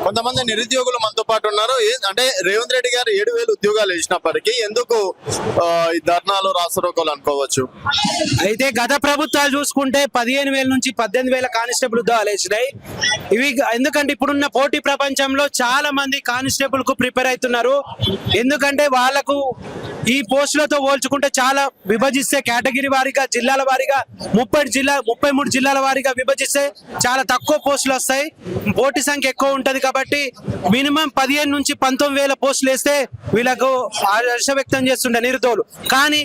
కొంతమంది నిరుద్యోగులు మనతో పాటు ఉన్నారు. అంటే రేవంత్ రెడ్డి గారు 7,000 ఉద్యోగాలు ఇచ్చినప్పటికీ ఎందుకు ఈ ధర్నాలు రాసరోకోలు అనుకోవచ్చు? అయితే గత ప్రభుత్వాలు చూసుకుంటే 15,000 నుంచి 18,000 కానిస్టేబుల్ ఉద్యోగాలు వేసినాయి. ఇవి ఎందుకంటే ఇప్పుడున్న పోటీ ప్రపంచంలో చాలా మంది కానిస్టేబుల్ కు ప్రిపేర్ అవుతున్నారు. ఎందుకంటే వాళ్ళకు ఈ పోస్టులతో పోల్చుకుంటే చాలా విభజిస్తే కేటగిరీ వారీగా జిల్లాల వారీగా 33 జిల్లాల వారీగా విభజిస్తే చాలా తక్కువ పోస్టులు వస్తాయి. పోటీ సంఖ్య ఎక్కువ ఉంటది కాబట్టి మినిమం 15 నుంచి 19,000 పోస్టులు వేస్తే వీళ్ళకు హర్ష వ్యక్తం చేస్తుండే నిరుద్యోగులు. కానీ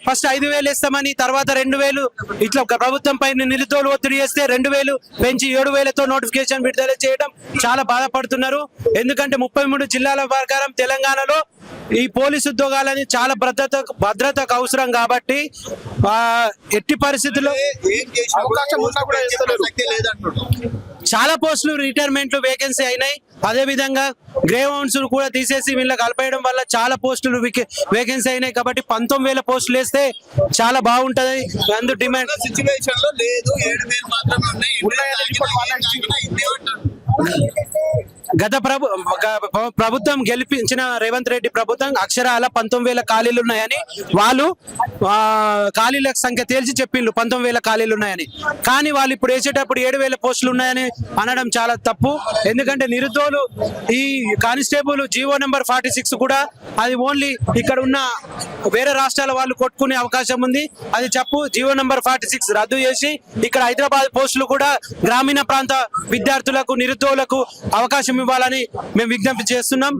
ఫస్ట్ 5,000 వేస్తామని తర్వాత 2,000 ఇట్లా ప్రభుత్వం పైన నిరుద్యోగులు ఒత్తిడి చేస్తే 2,000 పెంచి 7,000తో నోటిఫికేషన్ విడుదల చేయడం చాలా బాధపడుతున్నారు. ఎందుకంటే 33 జిల్లాల ప్రకారం తెలంగాణలో ఈ పోలీసు ఉద్యోగాలని చాలా భద్రతకు అవసరం కాబట్టి ఎట్టి పరిస్థితుల్లో చాలా పోస్టులు రిటైర్మెంట్లు వేకెన్సీ అయినాయి. అదే విధంగా గ్రే హౌన్స్ కూడా తీసేసి వీళ్ళకి కలిపేయడం వల్ల చాలా పోస్టులు వేకెన్సీ అయినాయి. కాబట్టి 19,000 పోస్టులు వేస్తే చాలా బాగుంటది. అందు డిమాండ్ సిచ్యువేషన్ లో లేదు, 7,000 మాత్రమే గత ప్రభుత్వం గెలిపించిన రేవంత్ రెడ్డి ప్రభుత్వం అక్షరాల 19,000 ఖాళీలు ఉన్నాయని వాళ్ళు ఖాళీల సంఖ్య తేల్చి చెప్పిండ్రు 19,000 ఖాళీలు ఉన్నాయని. కానీ వాళ్ళు ఇప్పుడు వేసేటప్పుడు 7,000 పోస్టులు ఉన్నాయని అనడం చాలా తప్పు. ఎందుకంటే నిరుద్యోగులు ఈ కానిస్టేబుల్ జీవో నెంబర్ 46 కూడా అది ఓన్లీ ఇక్కడ ఉన్న వేరే రాష్ట్రాల వాళ్ళు కొట్టుకునే అవకాశం ఉంది. అది చెప్పు. జీవో నెంబర్ 46 రద్దు చేసి ఇక్కడ హైదరాబాద్ పోస్టులు కూడా గ్రామీణ ప్రాంత విద్యార్థులకు నిరుద్యోగులకు అవకాశం ఇవ్వాలని మేము విజ్ఞప్తి చేస్తున్నాం.